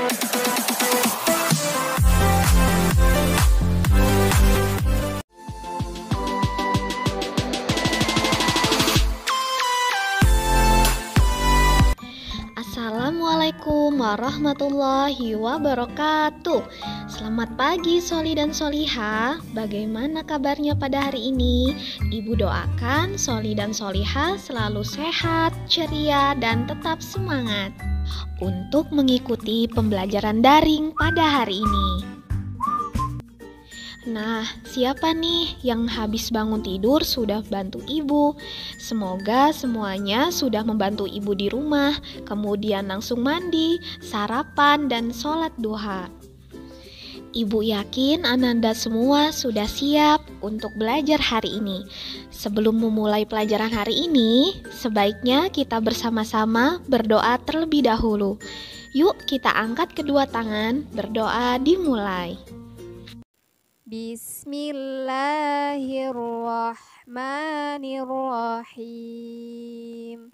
Assalamualaikum warahmatullahi wabarakatuh. Selamat pagi Soli dan Soliha. Bagaimana kabarnya pada hari ini? Ibu doakan Soli dan Soliha selalu sehat, ceria, dan tetap semangat untuk mengikuti pembelajaran daring pada hari ini. Nah, siapa nih yang habis bangun tidur sudah bantu ibu? Semoga semuanya sudah membantu ibu di rumah, kemudian langsung mandi, sarapan, dan sholat duha. Ibu yakin Ananda semua sudah siap untuk belajar hari ini. Sebelum memulai pelajaran hari ini, sebaiknya kita bersama-sama berdoa terlebih dahulu. Yuk kita angkat kedua tangan, berdoa dimulai. Bismillahirrahmanirrahim.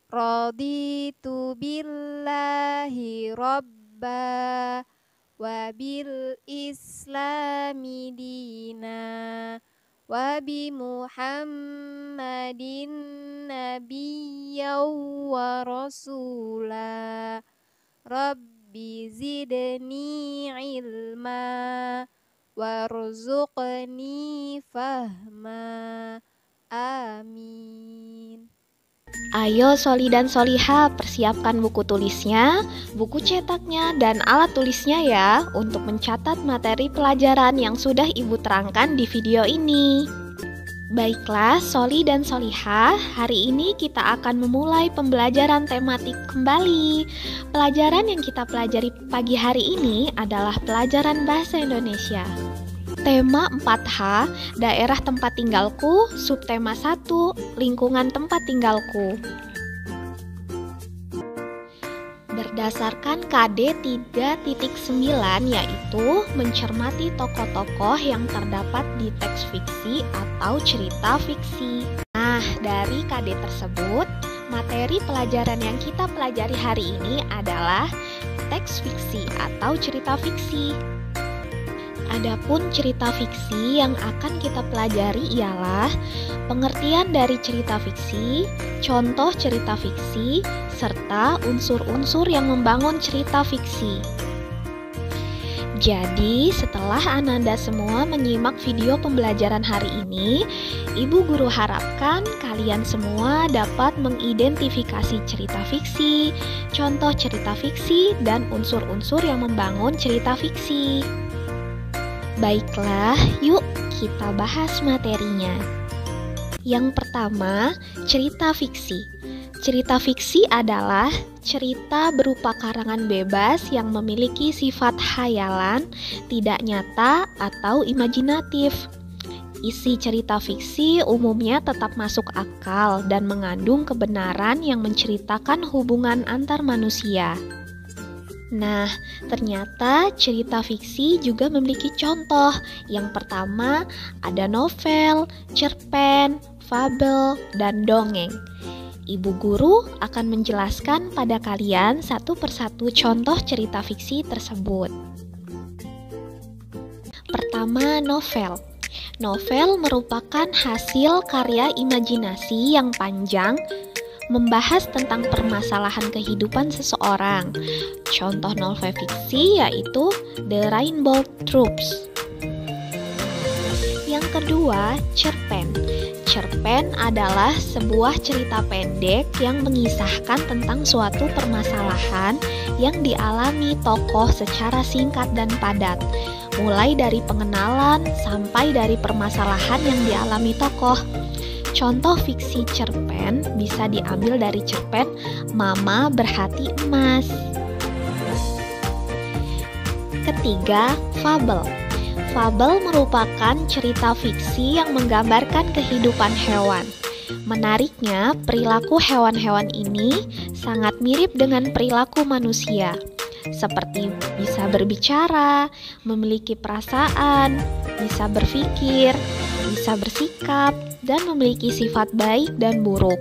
Raditu billahi rabba wa bil islami dina wa bi Muhammadin nabiyyan wa rasula. Rabbi zidni ilma warzuqni fahma. Amin. Ayo Soli dan Soliha, persiapkan buku tulisnya, buku cetaknya, dan alat tulisnya ya untuk mencatat materi pelajaran yang sudah ibu terangkan di video ini. Baiklah Soli dan Soliha, hari ini kita akan memulai pembelajaran tematik kembali. Pelajaran yang kita pelajari pagi hari ini adalah pelajaran bahasa Indonesia. Tema 4H, daerah tempat tinggalku, subtema 1, lingkungan tempat tinggalku. Berdasarkan KD 3.9 yaitu mencermati tokoh-tokoh yang terdapat di teks fiksi atau cerita fiksi. Nah, dari KD tersebut, materi pelajaran yang kita pelajari hari ini adalah teks fiksi atau cerita fiksi. Adapun cerita fiksi yang akan kita pelajari ialah pengertian dari cerita fiksi, contoh cerita fiksi, serta unsur-unsur yang membangun cerita fiksi. Jadi, setelah Ananda semua menyimak video pembelajaran hari ini, Ibu Guru harapkan kalian semua dapat mengidentifikasi cerita fiksi, contoh cerita fiksi, dan unsur-unsur yang membangun cerita fiksi. Baiklah, yuk kita bahas materinya. Yang pertama, cerita fiksi. Cerita fiksi adalah cerita berupa karangan bebas yang memiliki sifat khayalan, tidak nyata, atau imajinatif. Isi cerita fiksi umumnya tetap masuk akal dan mengandung kebenaran yang menceritakan hubungan antar manusia. Nah, ternyata cerita fiksi juga memiliki contoh. Yang pertama, ada novel, cerpen, fabel, dan dongeng. Ibu guru akan menjelaskan pada kalian satu persatu contoh cerita fiksi tersebut. Pertama, novel. Novel merupakan hasil karya imajinasi yang panjang, membahas tentang permasalahan kehidupan seseorang. Contoh novel fiksi yaitu The Rainbow Troops. Yang kedua, cerpen. Cerpen adalah sebuah cerita pendek yang mengisahkan tentang suatu permasalahan yang dialami tokoh secara singkat dan padat, mulai dari pengenalan sampai dari permasalahan yang dialami tokoh. Contoh fiksi cerpen bisa diambil dari cerpen Mama Berhati Emas. Ketiga, fabel. Fabel merupakan cerita fiksi yang menggambarkan kehidupan hewan. Menariknya, perilaku hewan-hewan ini sangat mirip dengan perilaku manusia, seperti bisa berbicara, memiliki perasaan, bisa berpikir, bisa bersikap, dan memiliki sifat baik dan buruk.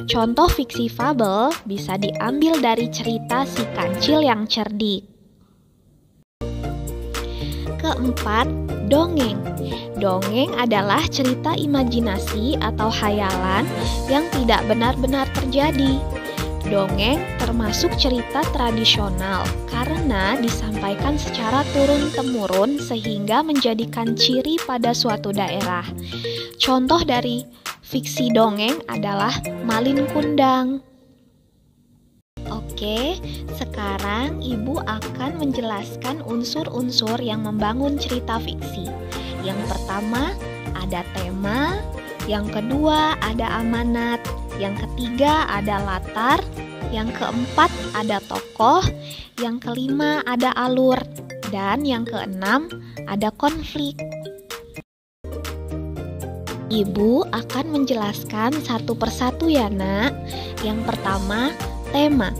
Contoh fiksi fabel bisa diambil dari cerita Si Kancil yang Cerdik. Keempat, dongeng. Dongeng adalah cerita imajinasi atau khayalan yang tidak benar-benar terjadi. Dongeng termasuk cerita tradisional karena disampaikan secara turun-temurun sehingga menjadikan ciri pada suatu daerah. Contoh dari fiksi dongeng adalah Malin Kundang. Oke, sekarang Ibu akan menjelaskan unsur-unsur yang membangun cerita fiksi. Yang pertama, ada tema. Yang kedua, ada amanat. Yang ketiga, ada latar. Yang keempat, ada tokoh. Yang kelima, ada alur. Dan yang keenam, ada konflik. Ibu akan menjelaskan satu persatu ya, Nak. Yang pertama, tema.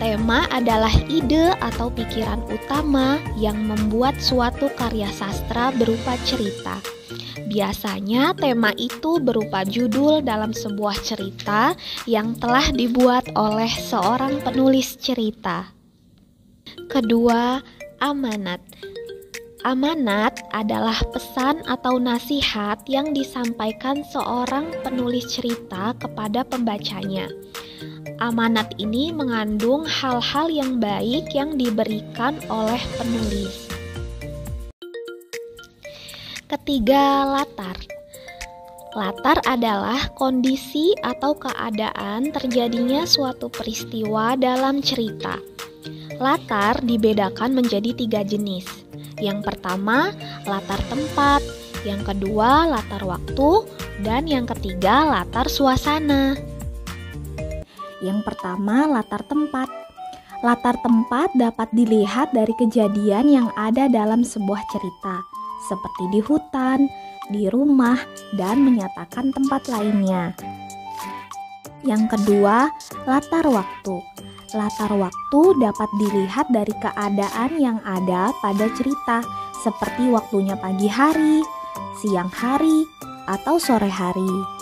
Tema adalah ide atau pikiran utama yang membuat suatu karya sastra berupa cerita. Biasanya tema itu berupa judul dalam sebuah cerita yang telah dibuat oleh seorang penulis cerita. Kedua, amanat. Amanat adalah pesan atau nasihat yang disampaikan seorang penulis cerita kepada pembacanya. Amanat ini mengandung hal-hal yang baik yang diberikan oleh penulis. Ketiga, latar. Latar adalah kondisi atau keadaan terjadinya suatu peristiwa dalam cerita. Latar dibedakan menjadi 3 jenis. Yang pertama, latar tempat. Yang kedua, latar waktu. Dan yang ketiga, latar suasana. Yang pertama, latar tempat. Latar tempat dapat dilihat dari kejadian yang ada dalam sebuah cerita, seperti di hutan, di rumah, dan menyatakan tempat lainnya. Yang kedua, latar waktu. Latar waktu dapat dilihat dari keadaan yang ada pada cerita, seperti waktunya pagi hari, siang hari, atau sore hari.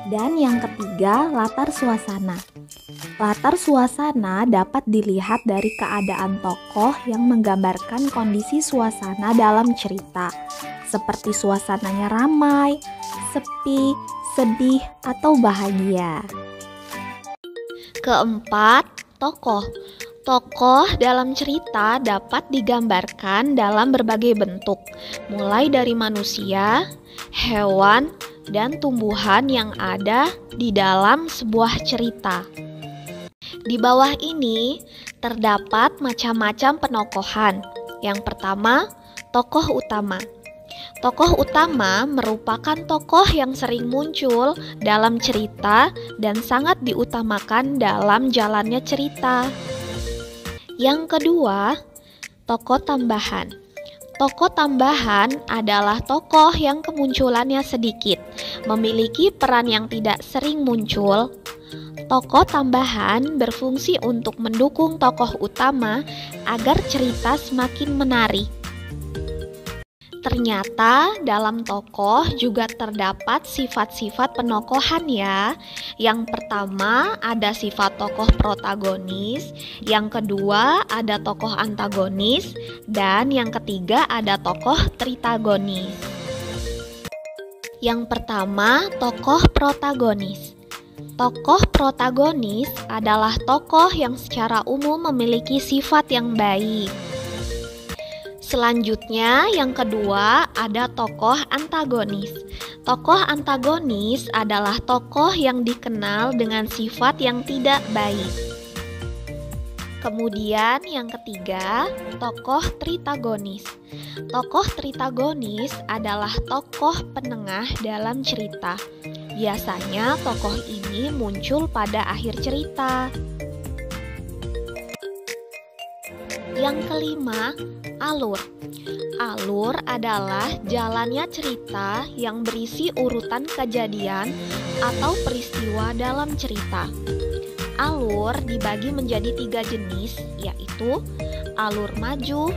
Dan yang ketiga, latar suasana. Latar suasana dapat dilihat dari keadaan tokoh yang menggambarkan kondisi suasana dalam cerita, seperti suasananya ramai, sepi, sedih, atau bahagia. Keempat, tokoh. Tokoh dalam cerita dapat digambarkan dalam berbagai bentuk, mulai dari manusia, hewan, dan tumbuhan yang ada di dalam sebuah cerita. Di bawah ini terdapat macam-macam penokohan. Yang pertama, tokoh utama. Tokoh utama merupakan tokoh yang sering muncul dalam cerita dan sangat diutamakan dalam jalannya cerita. Yang kedua, tokoh tambahan. Tokoh tambahan adalah tokoh yang kemunculannya sedikit, memiliki peran yang tidak sering muncul. Tokoh tambahan berfungsi untuk mendukung tokoh utama agar cerita semakin menarik. Ternyata dalam tokoh juga terdapat sifat-sifat penokohan ya. Yang pertama ada sifat tokoh protagonis, yang kedua ada tokoh antagonis, dan yang ketiga ada tokoh tritagonis. Yang pertama, tokoh protagonis. Tokoh protagonis adalah tokoh yang secara umum memiliki sifat yang baik. Selanjutnya, yang kedua ada tokoh antagonis. Tokoh antagonis adalah tokoh yang dikenal dengan sifat yang tidak baik. Kemudian yang ketiga, tokoh tritagonis. Tokoh tritagonis adalah tokoh penengah dalam cerita. Biasanya tokoh ini muncul pada akhir cerita. Yang kelima, alur. Alur adalah jalannya cerita yang berisi urutan kejadian atau peristiwa dalam cerita. Alur dibagi menjadi 3 jenis, yaitu alur maju,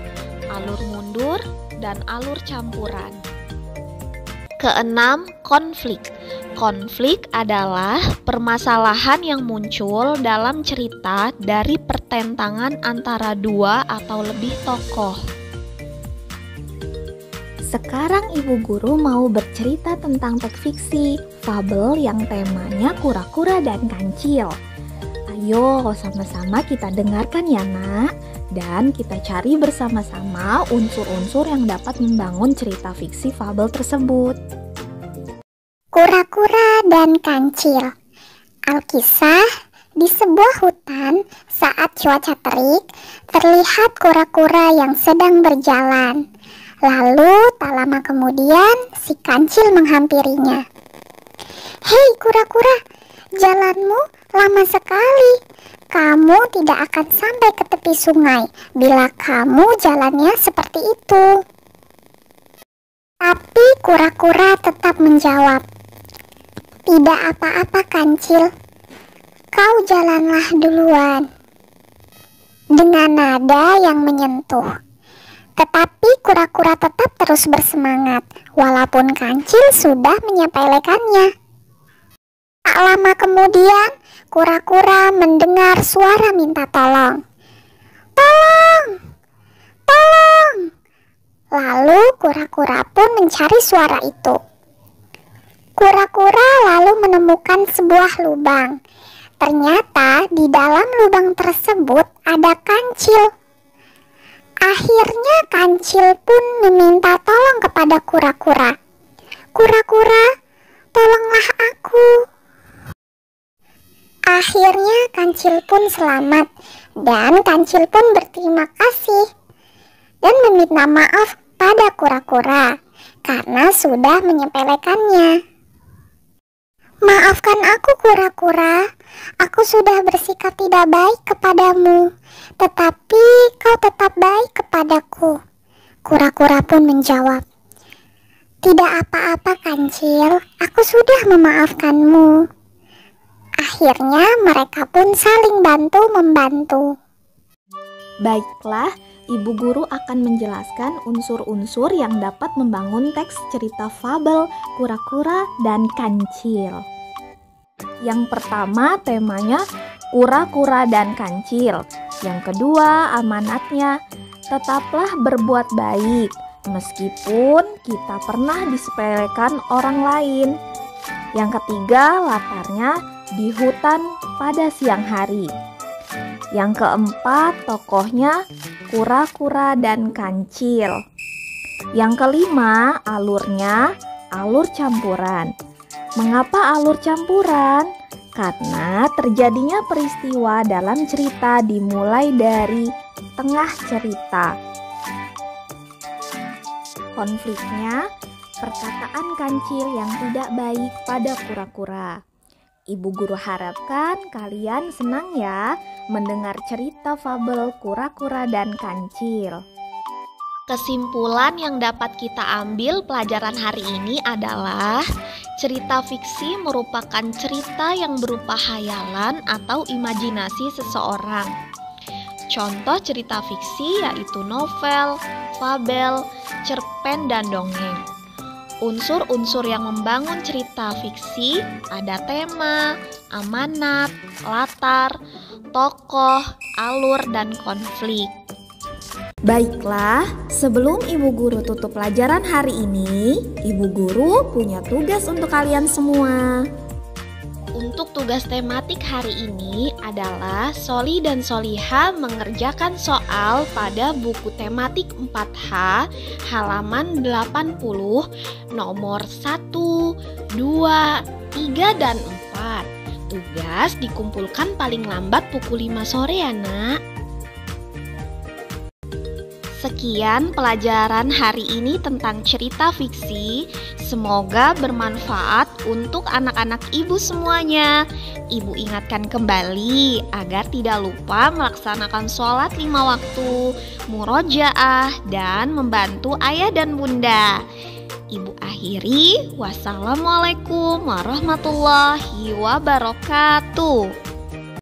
alur mundur, dan alur campuran. Keenam, konflik. Konflik adalah permasalahan yang muncul dalam cerita dari pertentangan antara 2 atau lebih tokoh. Sekarang Ibu Guru mau bercerita tentang teks fiksi, fabel yang temanya kura-kura dan kancil. Ayo sama-sama kita dengarkan ya nak, dan kita cari bersama-sama unsur-unsur yang dapat membangun cerita fiksi fabel tersebut. Kura-kura dan kancil. Alkisah, di sebuah hutan saat cuaca terik, terlihat kura-kura yang sedang berjalan. Lalu tak lama kemudian si kancil menghampirinya. "Hei kura-kura, jalanmu lama sekali. Kamu tidak akan sampai ke tepi sungai bila kamu jalannya seperti itu." Tapi kura-kura tetap menjawab, "Tidak apa-apa kancil, kau jalanlah duluan." Dengan nada yang menyentuh. Tetapi kura-kura tetap terus bersemangat, walaupun kancil sudah menyepelekannya. Tak lama kemudian, kura-kura mendengar suara minta tolong. "Tolong! Tolong!" Lalu kura-kura pun mencari suara itu. Kura-kura lalu menemukan sebuah lubang. Ternyata di dalam lubang tersebut ada kancil. Akhirnya kancil pun meminta tolong kepada kura-kura. "Kura-kura, tolonglah aku." Akhirnya kancil pun selamat, dan kancil pun berterima kasih dan meminta maaf pada kura-kura karena sudah menyepelekannya. "Maafkan aku kura-kura, aku sudah bersikap tidak baik kepadamu, tetapi kau tetap baik kepadaku." Kura-kura pun menjawab, "Tidak apa-apa kancil, aku sudah memaafkanmu." Akhirnya mereka pun saling bantu-membantu. Baiklah, Ibu Guru akan menjelaskan unsur-unsur yang dapat membangun teks cerita fabel kura-kura dan kancil. Yang pertama temanya kura-kura dan kancil. Yang kedua amanatnya, tetaplah berbuat baik meskipun kita pernah disepelekan orang lain. Yang ketiga latarnya di hutan pada siang hari. Yang keempat tokohnya kura-kura dan kancil. Yang kelima alurnya alur campuran. Mengapa alur campuran? Karena terjadinya peristiwa dalam cerita dimulai dari tengah cerita. Konfliknya perkataan kancil yang tidak baik pada kura-kura. Ibu Guru harapkan kalian senang ya mendengar cerita fabel kura-kura dan kancil. Kesimpulan yang dapat kita ambil pelajaran hari ini adalah cerita fiksi merupakan cerita yang berupa hayalan atau imajinasi seseorang. Contoh cerita fiksi yaitu novel, fabel, cerpen, dan dongeng. Unsur-unsur yang membangun cerita fiksi ada tema, amanat, latar, tokoh, alur, dan konflik. Baiklah, sebelum Ibu Guru tutup pelajaran hari ini, Ibu Guru punya tugas untuk kalian semua. Untuk tugas tematik hari ini adalah Soli dan Soliha mengerjakan soal pada buku tematik 4H halaman 80 nomor 1, 2, 3, dan 4. Tugas dikumpulkan paling lambat pukul 5 sore ya nak. Sekian pelajaran hari ini tentang cerita fiksi. Semoga bermanfaat untuk anak-anak ibu semuanya. Ibu ingatkan kembali agar tidak lupa melaksanakan sholat 5 waktu, murojaah, dan membantu ayah dan bunda. Ibu akhiri, wassalamualaikum warahmatullahi wabarakatuh.